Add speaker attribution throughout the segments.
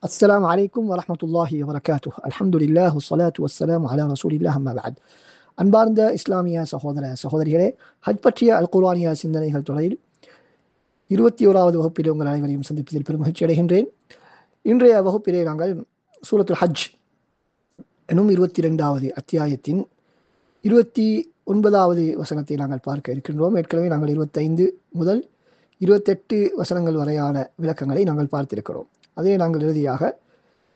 Speaker 1: السلام عليكم ورحمة الله وبركاته. الحمد لله والصلاة والسلام على رسول الله أما بعد. அன்பார்ந்த இஸ்லாமிய சகோதரிகளே, ஹஜ் பற்றிய அல் குர்ஆனிய சிந்தனைகள் தொடரில் 21வது வகுப்பில் உங்கள் அனைவரையும் சந்திப்பதில் பெரும் மகிழ்ச்சி அடைகின்றேன். இன்றைய வகுப்பிலே நாங்கள் சூரத்துல் ஹஜ் எனும் 22வது அத்தியாயத்தின் 29வது வசனத்தை நாங்கள் பார்க்க இருக்கின்றோம். ஏற்கனவே நாங்கள் 25 முதல் 28 வசனங்கள் வரையான விளக்கங்களை நாங்கள் பார்த்திருக்கிறோம். அதே நாங்கள் இறுதியாக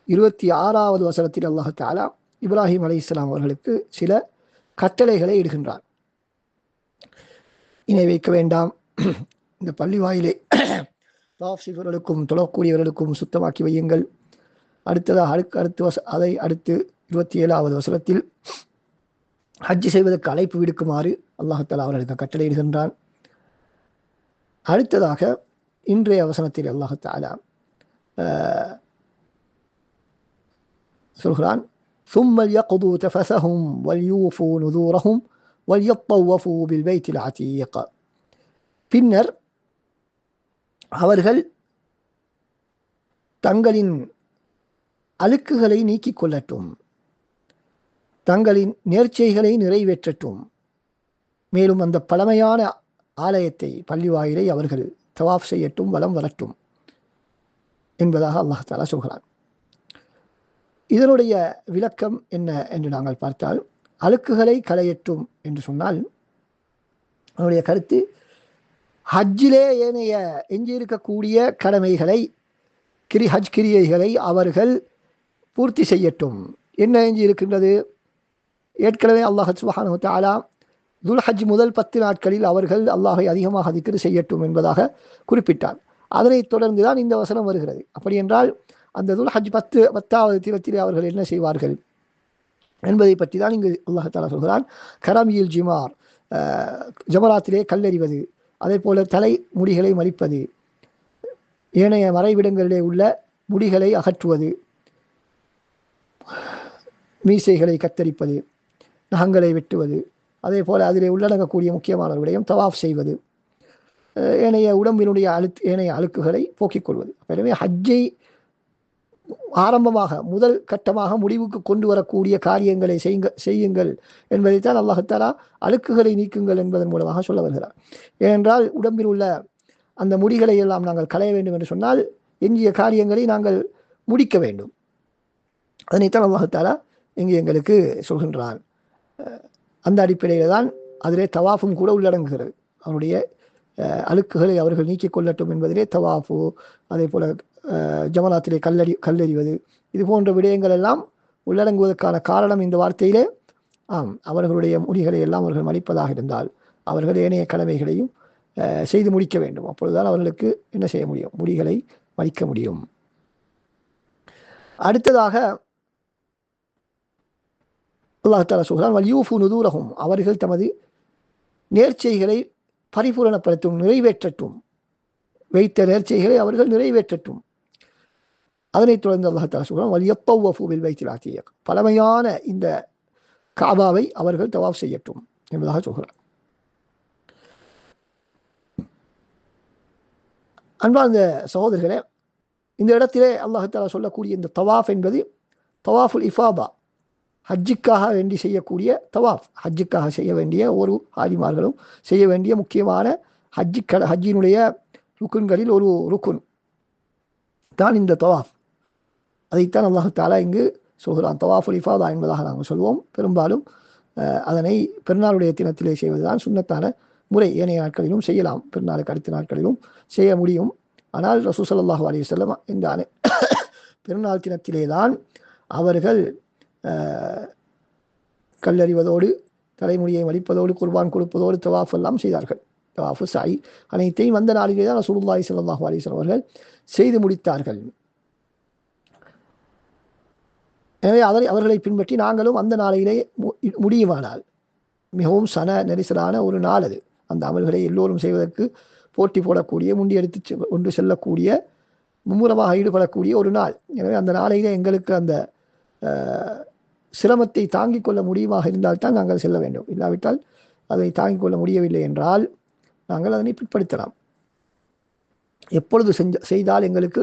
Speaker 1: 26வது வசனத்தில் அல்லாஹ் தஆலா இப்ராஹிம் அலைஹிஸ்ஸலாம் அவர்களுக்கு சில கட்டளைகளை இடுகின்றார். இணை வைக்க வேண்டாம், இந்த பள்ளி வாயிலை தவாஃப் செய்பவர்களுக்கும் தொழக்கூடியவர்களுக்கும் சுத்தமாக்கி வையுங்கள். அதை அடுத்து 27வது வசனத்தில் ஹஜ் செய்வதற்கு அழைப்பு விடுக்குமாறு அல்லாஹ் தஆலா அவர்களுக்கு கட்டளையிடுகின்றான். அடுத்ததாக இன்றைய வசனத்தில் அல்லாஹ் தஆலா சொல்கிறான், ثم ليقضوا تفثهم وليوفوا نذورهم وليطوفوا بالبيت العتيق. பின்னர் அவர்கள் தங்களின் அழுக்குகளை நீக்கிக் கொள்ளட்டும், தங்களின் நேர்ச்சைகளை நிறைவேற்றட்டும், மேலும் அந்த பழமையான ஆலயத்தை பள்ளி வாயிலை அவர்கள் தவாஃப் செய்யட்டும், வலம் வரட்டும் என்பதாக அல்லாஹ் தஆலா சொல்கிறான். இதனுடைய விளக்கம் என்ன என்று நாங்கள் பார்த்தால், அழுக்குகளை களையட்டும் என்று சொன்னால் அதனுடைய கருத்து, ஹஜ்ஜிலே ஏனைய எஞ்சியிருக்கக்கூடிய கடமைகளை ஹஜ் கிரியைகளை அவர்கள் பூர்த்தி செய்யட்டும். என்ன எஞ்சி இருக்கின்றது? ஏற்கனவே அல்லாஹ் சுப்ஹானஹு வ தஆலா துல் ஹஜ் முதல் 10 நாட்களில் அவர்கள் அல்லாஹை அதிகமாக திக்ர் செய்யட்டும் என்பதாக குறிப்பிட்டார். அதனைத் தொடர்ந்துதான் இந்த வசனம் வருகிறது. அப்படி என்றால் அந்த துல் ஹஜ் 10வது தினத்திலே அவர்கள் என்ன செய்வார்கள் என்பதை பற்றி தான் இங்கு அல்லாஹ் தஆலா சொல்கிறான். கரமியில் ஜிமார், ஜமராத்திலே கல்லெறிவது, அதே போல தலை முடிகளை மலிப்பது, ஏனைய மறைவிடங்களிலே உள்ள முடிகளை அகற்றுவது, மீசைகளை கத்தரிப்பது, நகங்களை வெட்டுவது, அதே போல அதிலே உள்ளடங்கக்கூடிய முக்கியமான விடயம் தவாஃப் செய்வது, ஏனைய உடம்பினுடைய ஏனைய அழுக்குகளை போக்கிக் கொள்வது. எனவே ஹஜ்ஜை ஆரம்பமாக முதல் கட்டமாக முடிவுக்கு கொண்டு வரக்கூடிய காரியங்களை செய்யுங்கள் என்பதைத்தான் அல்லாஹ் தஆலா அழுக்குகளை நீக்குங்கள் என்பதன் மூலமாக சொல்ல வருகிறார். ஏனென்றால் உடம்பில் உள்ள அந்த முடிகளை எல்லாம் நாங்கள் களைய வேண்டும் என்று சொன்னால் எஞ்சிய காரியங்களை நாங்கள் முடிக்க வேண்டும். அதனைத்தான் அல்லாஹ் தஆலா இங்கு எங்களுக்கு சொல்கின்றான். அந்த அடிப்படையில் தான் அதிலே தவாஃபும் கூட உள்ளடங்குகிறது. அவருடைய அழுக்குகளை அவர்கள் நீக்கிக் கொள்ளட்டும் என்பதிலே தவாஃபு, அதே போல ஜமராத்திலே கல்லெறிவது, இது போன்ற விடயங்கள் எல்லாம் உள்ளடங்குவதற்கான காரணம் இந்த வார்த்தையிலே, அவர்களுடைய முடிகளை எல்லாம் அவர்கள் மலிப்பதாக இருந்தால் அவர்கள் ஏனைய கடமைகளையும் செய்து முடிக்க வேண்டும். அப்பொழுதுதான் அவர்களுக்கு என்ன செய்ய முடியும்? முடிகளை மலிக்க முடியும். அடுத்ததாக அல்லாஹ் தஆலா சொல்கிறான், வல்யூஃபு நுதூரஹும், அவர்கள் தமது நேர்ச்சைகளை பரிபூரணப்படுத்தும், நிறைவேற்றட்டும், வைத்த நேர்ச்சைகளை அவர்கள் நிறைவேற்றட்டும். அதனைத் தொடர்ந்து அல்லாஹ் தஆலா சொல்கிறான், வல்யத்தவ்வஃபு பில் பைத்தில் அதீக், பழமையான இந்த காபாவை அவர்கள் தவாஃப் செய்யட்டும் என்பதாக சொல்கிறார். அன்பார்ந்த சகோதரர்களே, இந்த இடத்திலே அல்லாஹ் தஆலா சொல்லக்கூடிய இந்த தவாஃப் என்பது தவாஃபுல் இஃபாதா, ஹஜ்ஜுக்காக வேண்டி செய்யக்கூடிய தவாஃப், ஹஜ்ஜுக்காக செய்ய வேண்டிய ஒரு ஹாஜிமார்களும் செய்ய வேண்டிய முக்கியமான ஹஜ்ஜினுடைய ருக்குன்களில் ஒரு ருக்குன் தான் இந்த தவாஃப். அதைத்தான் அல்லாஹ் தஆலா இங்கு சொல்கிறான். தவாஃபுல் இஃபாதா என்பதாக நாங்கள் சொல்வோம். பெரும்பாலும் அதனை பெருநாளுடைய தினத்திலே செய்வதுதான் சுன்னத்தான முறை. ஏனைய நாட்களிலும் செய்யலாம், பெருநாளுக்கு அடுத்த நாட்களிலும் செய்ய முடியும். ஆனால் ரசூல் ஸல்லல்லாஹு அலைஹி வஸல்லம் இந்த பெருநாள் தினத்திலே தான் அவர்கள் கல்லறிவதோடு தலைமுடியை மலிப்பதோடு குர்பான் கொடுப்பதோடு தவாஃப் எல்லாம் செய்தார்கள். தவாஃபு சாய் அனைத்தையும் அந்த நாளிலே தான் ரசூலுல்லாஹி ஸல்லல்லாஹு அலைஹி வஸல்லம் அவர்கள் செய்து முடித்தார்கள். எனவே அவர்களை பின்பற்றி நாங்களும் அந்த நாளிலே முடியுமானால், மிகவும் நெரிசலான ஒரு நாள் அது, அந்த அமல்களை எல்லோரும் செய்வதற்கு போட்டி போடக்கூடிய, முண்டி எடுத்து கொண்டு செல்லக்கூடிய, மும்முரமாக ஈடுபடக்கூடிய ஒரு நாள். எனவே அந்த நாளையிலே எங்களுக்கு அந்த சிரமத்தை தாங்கிக் கொள்ள முடியுமாக இருந்தால்தான் நாங்கள் செல்ல வேண்டும். இல்லாவிட்டால் அதை தாங்கிக் கொள்ள முடியவில்லை என்றால் நாங்கள் அதனை பிற்படுத்தலாம். எப்பொழுது செய்தால் எங்களுக்கு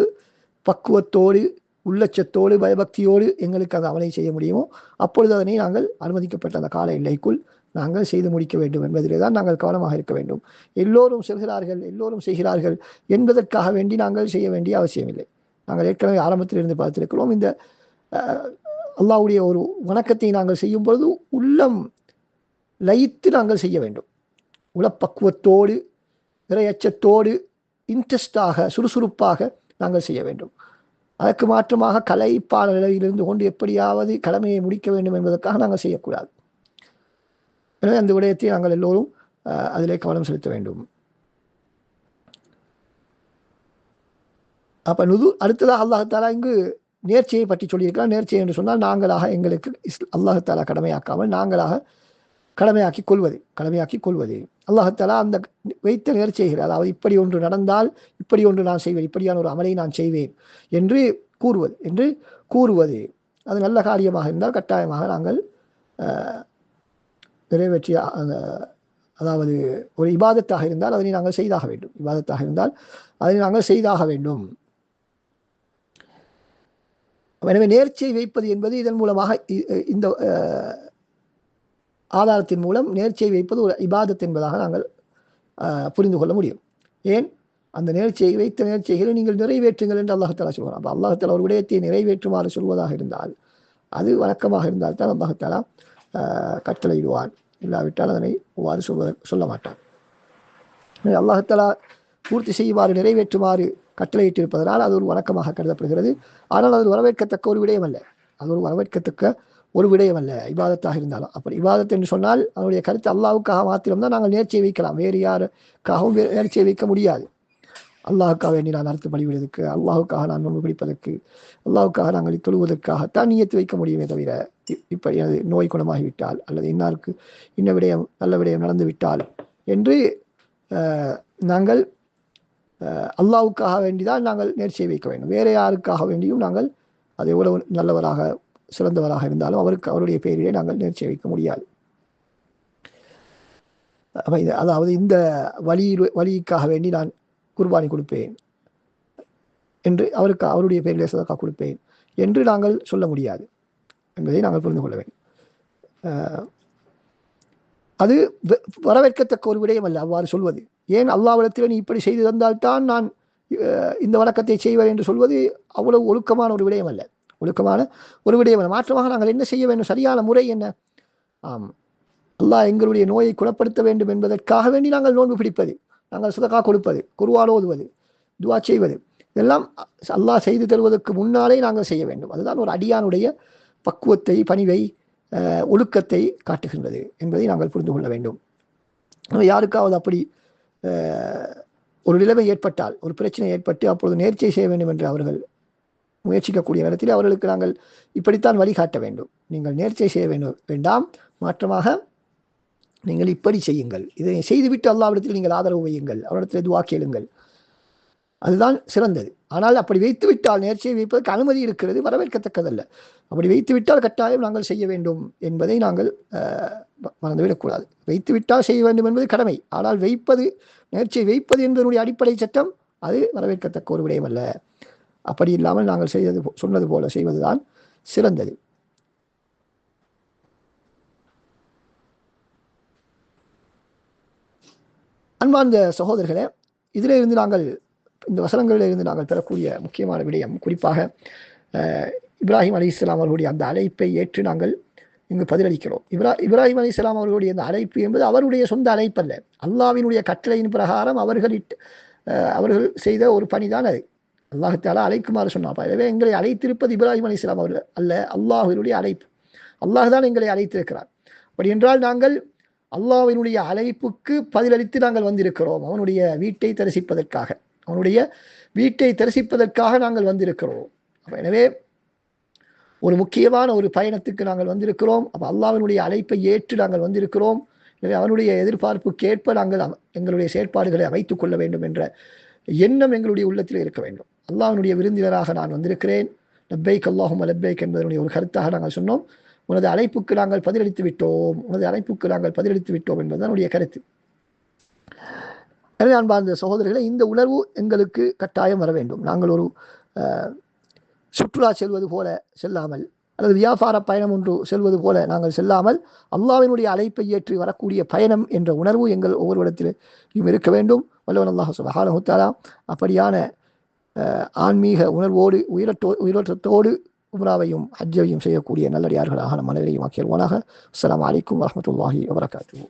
Speaker 1: பக்குவத்தோடு உள்ளச்சத்தோடு பயபக்தியோடு எங்களுக்கு அந்த அமலை செய்ய முடியுமோ அப்பொழுது அதனை நாங்கள் அனுமதிக்கப்பட்ட அந்த கால எல்லைக்குள் நாங்கள் செய்து முடிக்க வேண்டும் என்பதிலே தான் நாங்கள் கவனமாக இருக்க வேண்டும். எல்லோரும் செல்கிறார்கள், எல்லோரும் செய்கிறார்கள் என்பதற்காக வேண்டி நாங்கள் செய்ய வேண்டிய அவசியமில்லை. நாங்கள் ஏற்கனவே ஆரம்பத்தில் இருந்து பார்த்திருக்கிறோம். இந்த அல்லாஹ்வுடைய ஒரு வணக்கத்தை நாங்கள் செய்யும் பொழுது உள்ளம் லயித்து நாங்கள் செய்ய வேண்டும். உளப்பக்குவத்தோடு, இறையச்சத்தோடு, இன்ட்ரெஸ்டாக, சுறுசுறுப்பாக நாங்கள் செய்ய வேண்டும். அதற்கு மாற்றமாக கலைப்பான நிலையில் இருந்து கொண்டு எப்படியாவது கடமையை முடிக்க வேண்டும் என்பதற்காக நாங்கள் செய்யக்கூடாது. எனவே அந்த விடயத்தை நாங்கள் எல்லோரும் அதிலே கவனம் செலுத்த வேண்டும். அப்ப அடுத்ததாக அல்லாஹ் தஆலா இங்கு நேர்ச்சியை பற்றி சொல்லியிருக்கிறார். நேர்ச்சி என்று சொன்னால் நாங்களாக எங்களுக்கு அல்லாஹ் தஆலா கடமையாக்காமல் நாங்களாக கடமையாக்கி கொள்வது. அல்லாஹ் தஆலா அந்த வைத்த நேர்ச்சிகள், அதாவது இப்படி ஒன்று நடந்தால் இப்படி ஒன்று நான் செய்வேன், இப்படியான ஒரு அமலை நான் செய்வேன் என்று கூறுவது அது நல்ல காரியமாக இருந்தால் கட்டாயமாக நாங்கள் நிறைவேற்றிய அதாவது ஒரு இபாதத்தாக இருந்தால் அதனை நாங்கள் செய்தாக வேண்டும். எனவே நேர்ச்சியை வைப்பது என்பது இதன் மூலமாக இந்த ஆதாரத்தின் மூலம் நேர்ச்சியை வைப்பது ஒரு இபாதத் என்பதாக நாங்கள் புரிந்து கொள்ள முடியும். ஏன் அந்த நேர்ச்சியை வைத்த நேர்ச்சிகளை நீங்கள் நிறைவேற்றுங்கள் என்று அல்லாஹ் தஆலா சொல்கிறார். அப்போ அல்லாஹ் தஆலா ஒரு விடயத்தை நிறைவேற்றுமாறு சொல்வதாக இருந்தால் அது வழக்கமாக இருந்தால் தான் அல்லாஹ் தஆலா கட்டளையிடுவான். இல்லாவிட்டால் அதனை அவ்வாறு சொல்ல மாட்டான். அல்லாஹ் தஆலா பூர்த்தி செய்யுமாறு நிறைவேற்றுமாறு கட்டளையிட்டிருப்பதனால் அது ஒரு வணக்கமாக கருதப்படுகிறது. ஆனால் அது வரவேற்கத்தக்க ஒரு விடயம் அல்ல இபாதத்தாக இருந்தாலும். அப்படி இபாதத் என்று சொன்னால் அதனுடைய கருத்து அல்லாஹ்வுக்காக மாத்திரம்தான் நாங்கள் நேர்ச்சியை வைக்கலாம். வேறு யாருக்காகவும் நேர்ச்சியை வைக்க முடியாது. அல்லாஹுக்காக வேண்டி நான் அறுத்து பலிவிடுவதற்கு, அல்லாஹுக்காக நான் நோன்பு பிடிப்பதற்கு, அல்லாஹுக்காக நாங்கள் தொழுவதற்காகத்தான் நியத்து வைக்க முடியுமே தவிர இப்படி அது நோய் குணமாகிவிட்டால் அல்லது இன்னாருக்கு இன்ன விடயம் நல்ல விடயம் நடந்து விட்டால் என்று நாங்கள் அல்லாஹ்வுக்காக வேண்டிதான் நாங்கள் நேர்ச்சியை வைக்க வேண்டும். வேற யாருக்காக வேண்டியும் நாங்கள் அது எவ்வளவு நல்லவராக சிறந்தவராக இருந்தாலும் அவருடைய பெயரிலே நாங்கள் நேர்ச்சியை வைக்க முடியாது. அதாவது இந்த வழிக்காக வேண்டி நான் குர்பானி கொடுப்பேன் என்று அவருடைய பெயரிலே சதகா கொடுப்பேன் என்று நாங்கள் சொல்ல முடியாது என்பதை நாங்கள் புரிந்து கொள்ள வேண்டும். அது வரவேற்கத்தக்க ஒரு விடயம் அல்ல அவ்வாறு சொல்வது. ஏன் அல்லாஹ்விடத்தில் நீ இப்படி செய்து தந்தால்தான் நான் இந்த வணக்கத்தை செய்வேன் என்று சொல்வது அவ்வளவு ஒழுக்கமான ஒரு விடயம் அல்ல. மாற்றமாக நாங்கள் என்ன செய்ய வேண்டும்? சரியான முறை என்ன? அல்லாஹ் எங்களுடைய நோயை குணப்படுத்த வேண்டும் என்பதற்காக வேண்டி நாங்கள் நோன்பு பிடிப்பது, நாங்கள் சதகா கொடுப்பது, குர்ஆன் ஓதுவது, துஆ செய்வது, இதெல்லாம் அல்லாஹ் செய்து தருவதற்கு முன்னாலே நாங்கள் செய்ய வேண்டும். அதுதான் ஒரு அடியானுடைய பக்குவத்தை, பணிவை, ஒழுக்கத்தை காட்டுகின்றது என்பதை நாங்கள் புரிந்து கொள்ள வேண்டும். யாருக்காவது அப்படி ஒரு நிலைமை ஏற்பட்டால், ஒரு பிரச்சனை ஏற்பட்டு அப்பொழுது நேர்ச்சை செய்ய வேண்டும் என்று அவர்கள் முயற்சிக்கக்கூடிய நேரத்தில் அவர்களுக்கு நாங்கள் இப்படித்தான் வழிகாட்ட வேண்டும். நீங்கள் நேர்ச்சை செய்ய வேண்டாம், மாற்றமாக நீங்கள் இப்படி செய்யுங்கள், இதை செய்துவிட்டு அல்லாஹ்விடத்தில் நீங்கள் ஆதரவு வையுங்கள், அவரிடத்தில் துஆ கேளுங்கள், அதுதான் சிறந்தது. ஆனால் அப்படி வைத்துவிட்டால் நேர்ச்சியை வைப்பதற்கு அனுமதி இருக்கிறது, வரவேற்கத்தக்கதல்ல. அப்படி வைத்துவிட்டால் கட்டாயம் நாங்கள் செய்ய வேண்டும் என்பதை நாங்கள் மறந்துவிடக்கூடாது. வைத்துவிட்டால் செய்ய வேண்டும் என்பது கடமை. ஆனால் நேர்ச்சியை வைப்பது என்பதனுடைய அடிப்படை சட்டம் அது வரவேற்கத்தக்க ஒரு விடயம் அல்ல. அப்படி இல்லாமல் நாங்கள் சொன்னது போல செய்வதுதான் சிறந்தது. அன்பார்ந்த சகோதரர்களே, இதிலே இருந்து நாங்கள் இந்த வசனங்களில் இருந்து நாங்கள் பெறக்கூடிய முக்கியமான விடயம், குறிப்பாக இப்ராஹிம் அலைஹிஸ்ஸலாம் அவர்களுடைய அந்த அழைப்பை ஏற்று நாங்கள் இங்கு பதிலளிக்கிறோம். இப்ராஹிம் அலைஹிஸ்ஸலாம் அவர்களுடைய அந்த அழைப்பு என்பது அவருடைய சொந்த அழைப்பல்ல, அல்லாஹ்வினுடைய கட்டளையின் பிரகாரம் அவர்கள் செய்த ஒரு பணிதான் அது. அல்லாஹ் தஆலா அழைக்குமாறு சொன்னார். எனவே எங்களை அழைத்திருப்பது இப்ராஹிம் அலைஹிஸ்ஸலாம் அவர்கள் அல்ல, அல்லாஹ்வினுடைய அழைப்பு. அல்லாஹ் தான் எங்களை அழைத்திருக்கிறார். அப்படி என்றால் நாங்கள் அல்லாஹ்வினுடைய அழைப்புக்கு பதிலளித்து நாங்கள் வந்திருக்கிறோம். அவனுடைய வீட்டை தரிசிப்பதற்காக நாங்கள் வந்திருக்கிறோம். எனவே ஒரு முக்கியமான ஒரு பயணத்துக்கு நாங்கள் வந்திருக்கிறோம். அப்போ அல்லாஹ்வினுடைய அழைப்பை ஏற்று நாங்கள் வந்திருக்கிறோம். எனவே அவனுடைய எதிர்பார்ப்புக்கேற்ப நாங்கள் எங்களுடைய செயற்பாடுகளை அமைத்துக் கொள்ள வேண்டும் என்ற எண்ணம் எங்களுடைய உள்ளத்தில் இருக்க வேண்டும். அல்லாஹ்வினுடைய விருந்தினராக நான் வந்திருக்கிறேன், லப்பைக் அல்லாஹும்ம லப்பைக் என்பதனுடைய ஒரு கருத்தாக நாங்கள் சொன்னோம். உனது அழைப்புக்கு நாங்கள் பதிலளித்து விட்டோம் என்பதுதான் என்னுடைய கருத்து. எனவே அன்பார்ந்த சகோதரர்களே, இந்த உணர்வு எங்களுக்கு கட்டாயம் வர வேண்டும். நாங்கள் ஒரு சுற்றுலா செல்வது போல செல்லாமல், அல்லது வியாபார பயணம் ஒன்று செல்வது போல நாங்கள் செல்லாமல், அல்லாஹ்வினுடைய அழைப்பை ஏற்றி வரக்கூடிய பயணம் என்ற உணர்வு எங்கள் ஒவ்வொருவரிடத்திலும் இருக்க வேண்டும். வல்லவன் அல்லாஹ் சுப்ஹானஹு வ தஆலா அப்படியான ஆன்மீக உணர்வோடு உயிரோட்டத்தோடு உம்ராவையும் ஹஜ்ஜையும் செய்யக்கூடிய நல்லடியார்களாக நம் அனைவரையும் ஆக்கியல்வானாக. அஸ்ஸலாமு அலைக்கும் வரஹ்மத்துல்லாஹி வபரகாத்துஹு.